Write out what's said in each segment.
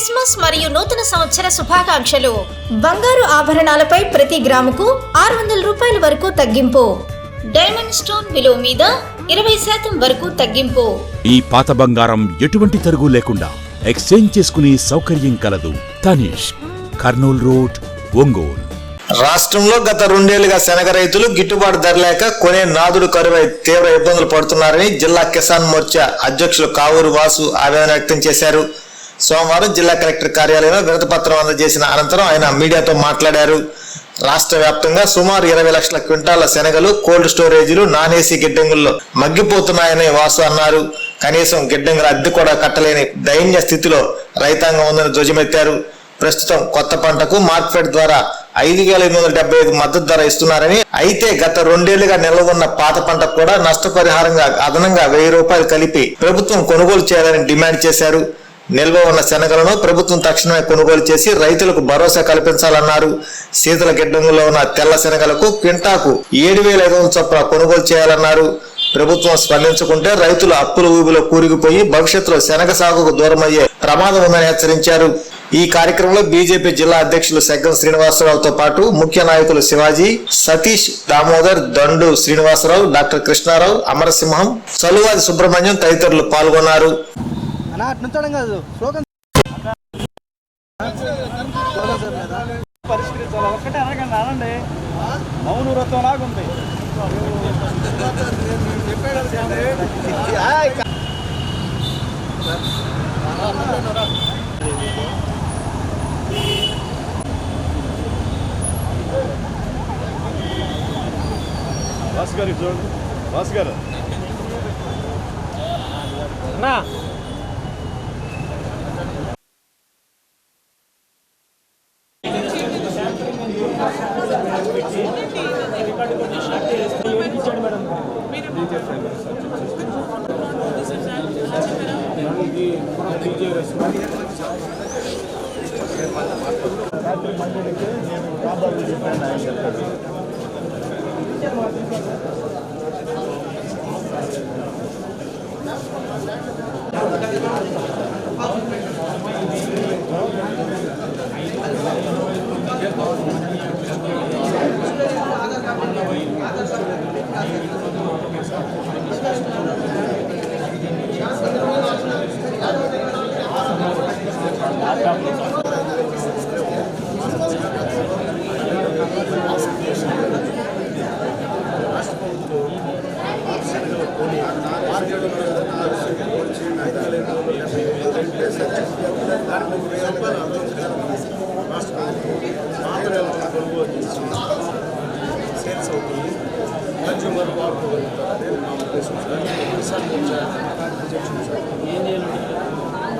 Christmas మరియు నూతన సంవత్సర శుభాకాంక్షలు. బంగారు ఆభరణాలపై ప్రతి గ్రాముకు 600 రూపాయల వరకు తగ్గింపు. డైమండ్ స్టోన్ విలువ మీద 20% వరకు తగ్గింపు. ఈ పాత బంగారం ఎటువంటి తరుగు లేకుండా ఎక్స్చేంజ్ చేసుకునే సౌకర్యం కలదు. తనిష్, కర్నూల్ రోడ్, ఒంగోలు. రాష్ట్రంలో గత 2 ఏళ్లుగా శనగ రైతులు గిట్టుబాటు ధర లేక కొనే నాదుడు కరువై తీవ్ర ఇబ్బందులు పడుతున్నారని జిల్లా కిసాన్ మోర్చా అధ్యక్షులు కావూరు వాసు ఆవేదన వ్యక్తం చేశారు. సోమవారం జిల్లా కలెక్టర్ కార్యాలయంలో వినతిపత్రం అందజేసిన అనంతరం ఆయన మీడియాతో మాట్లాడారు. రాష్ట్ర వ్యాప్తంగా సుమారు 20 లక్షల క్వింటాల శనగలు కోల్డ్ స్టోరేజీలు నాన్ ఏసీ గిడ్డంగుల్లో మగ్గిపోతున్నాయని వాసు అన్నారు. కనీసం గిడ్డంగుల అద్దె కూడా కట్టలేని దైన్య స్థితిలో రైతాంగం ఉందని ధ్వజమెత్తారు. ప్రస్తుతం కొత్త పంటకు మార్కెట్ ద్వారా 5,875 మద్దతు ధర ఇస్తున్నారని, అయితే గత 2 ఏళ్లుగా నిల్వ ఉన్న పాత పంటకు కూడా నష్టపరిహారంగా అదనంగా 1000 రూపాయలు కలిపి ప్రభుత్వం కొనుగోలు చేయాలని డిమాండ్ చేశారు. నిల్వ ఉన్న శనగలను ప్రభుత్వం తక్షణమే కొనుగోలు చేసి రైతులకు భరోసా కల్పించాలన్నారు. శీతల గిడ్డంగుల్లో ఉన్న తెల్ల శనగలకు క్వింటాకు 7,500 చొప్పున కొనుగోలు చేయాలన్నారు. ప్రభుత్వం స్పందించుకుంటే రైతులు అప్పుల ఊబిలో కూరుకుపోయి భవిష్యత్తులో శనగ సాగుకు దూరమయ్యే ప్రమాదం ఉందని హెచ్చరించారు. ఈ కార్యక్రమంలో బీజేపీ జిల్లా అధ్యక్షులు సెగ్గం శ్రీనివాసరావుతో పాటు ముఖ్య నాయకులు శివాజీ, సతీష్, దామోదర్, దండు శ్రీనివాసరావు, డాక్టర్ కృష్ణారావు, అమరసింహం, సలువాది సుబ్రహ్మణ్యం తదితరులు పాల్గొన్నారు. భాస్కర్ చూడండి, భాస్కర్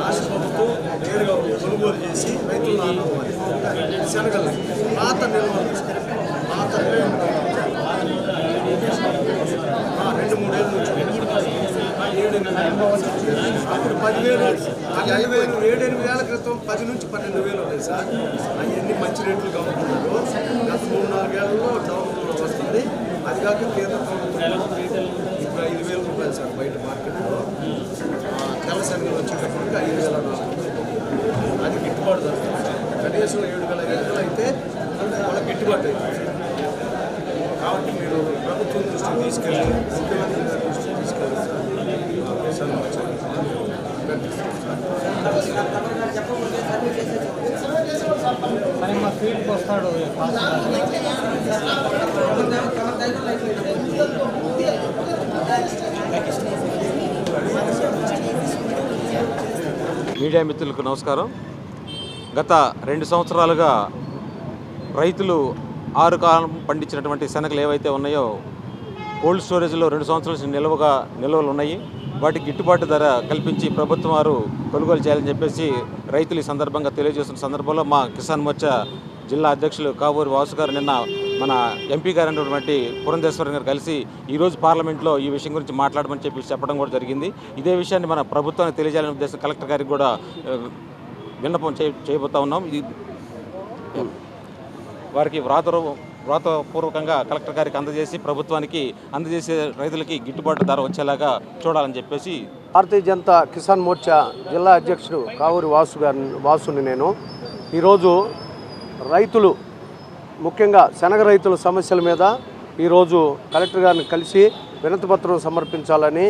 రాష్ట్ర ప్రభుత్వం నేరుగా కొనుగోలు చేసి రైతులు శనగలు పాత నిల్వ పాత 2-3 ఏళ్ళ నుంచి 7 అప్పుడు 10,000 7-8 వేల క్రితం 10 నుంచి 12,000 ఉంటాయి సార్. అవన్నీ మంచి రేట్లుగా ఉంటున్నారు. గత 3-4 ఏళ్ళలో డౌన్ వస్తుంది. అది కాక కేంద్ర ప్రభుత్వం ఇప్పుడు 5,000 రూపాయలు సార్ బయట మార్కెట్లో. తెల్ల శనగలు వచ్చేటప్పటికి 5,000 అది గిట్టుబాటు జరుగుతుంది. కనీసం 7,500 అయితే వాళ్ళకి గిట్టుబాటు అవుతుంది. కాబట్టి మీరు ప్రభుత్వం దృష్టికి తీసుకెళ్ళి ముఖ్యమంత్రి గారి దృష్టికి తీసుకెళ్ళి మా ఫీల్డ్కి వస్తాడు. మీడియా మిత్రులకు నమస్కారం. గత 2 సంవత్సరాలుగా రైతులు 6 కాలం పండించినటువంటి శనగలు ఏవైతే ఉన్నాయో కోల్డ్ స్టోరేజ్లో 2 సంవత్సరాల నుంచి నిల్వలు ఉన్నాయి. వాటికి గిట్టుబాటు ధర కల్పించి ప్రభుత్వం వారు కొనుగోలు చేయాలని చెప్పేసి రైతులు ఈ సందర్భంగా తెలియజేస్తున్న సందర్భంలో మా కిసాన్ మోర్చా జిల్లా అధ్యక్షులు కావూరి వాసు గారు నిన్న మన ఎంపీ గారు అయినటువంటి పురంధేశ్వరం గారు కలిసి ఈరోజు పార్లమెంట్లో ఈ విషయం గురించి మాట్లాడమని చెప్పడం కూడా జరిగింది. ఇదే విషయాన్ని మన ప్రభుత్వానికి తెలియజేయాలనే ఉద్దేశం కలెక్టర్ గారికి కూడా విన్నపం చేయబోతా ఉన్నాం. వారికి వ్రాతపూర్వకంగా కలెక్టర్ గారికి అందజేసి ప్రభుత్వానికి అందజేసే రైతులకి గిట్టుబాటు ధర వచ్చేలాగా చూడాలని చెప్పేసి భారతీయ జనతా కిసాన్ మోర్చా జిల్లా అధ్యక్షుడు కావూరి వాసుని నేను ఈరోజు రైతులు ముఖ్యంగా శనగ రైతుల సమస్యల మీద ఈరోజు కలెక్టర్ గారిని కలిసి వినతిపత్రం సమర్పించాలని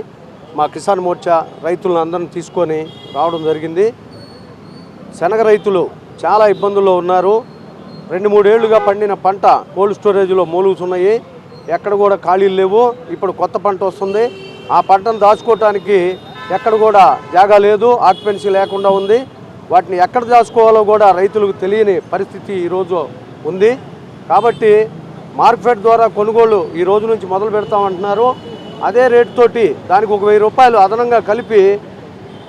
మా కిసాన్ మోర్చా రైతులను అందరిని తీసుకొని రావడం జరిగింది. శనగ రైతులు చాలా ఇబ్బందుల్లో ఉన్నారు. 2-3 ఏళ్లుగా పండిన పంట కోల్డ్ స్టోరేజ్లో మూలుగుతున్నాయి. ఎక్కడ కూడా ఖాళీలు లేవు. ఇప్పుడు కొత్త పంట వస్తుంది. ఆ పంటను దాచుకోవటానికి ఎక్కడ కూడా జాగా లేదు, ఆక్యుపెన్సీ లేకుండా ఉంది. వాటిని ఎక్కడ దాచుకోవాలో కూడా రైతులకు తెలియని పరిస్థితి ఈరోజు ఉంది. కాబట్టి మార్కెట్ ద్వారా కొనుగోలు ఈ రోజు నుంచి మొదలు పెడతామంటున్నారు. అదే రేటుతోటి దానికి ఒక 1000 రూపాయలు అదనంగా కలిపి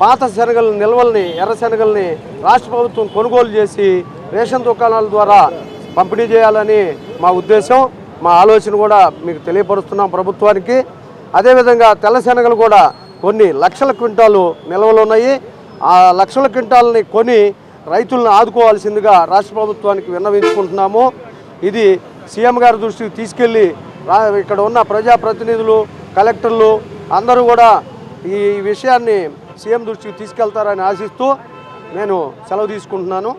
పాత శనగల నిల్వల్ని, ఎర్ర శనగల్ని రాష్ట్ర ప్రభుత్వం కొనుగోలు చేసి రేషన్ దుకాణాల ద్వారా పంపిణీ చేయాలని మా ఉద్దేశం, మా ఆలోచన కూడా మీకు తెలియపరుస్తున్నాం ప్రభుత్వానికి. అదేవిధంగా తెల్ల శనగలు కూడా కొన్ని లక్షల క్వింటాలు నిల్వలు ఉన్నాయి. ఆ లక్షల క్వింటాలని కొని రైతులను ఆదుకోవాల్సిందిగా రాష్ట్ర ప్రభుత్వానికి విన్నవించుకుంటున్నాము. ఇది సీఎం గారి దృష్టికి తీసుకెళ్ళి ఇక్కడ ఉన్న ప్రజాప్రతినిధులు, కలెక్టర్లు అందరూ కూడా ఈ విషయాన్ని సీఎం దృష్టికి తీసుకెళ్తారని ఆశిస్తూ నేను సెలవు తీసుకుంటున్నాను.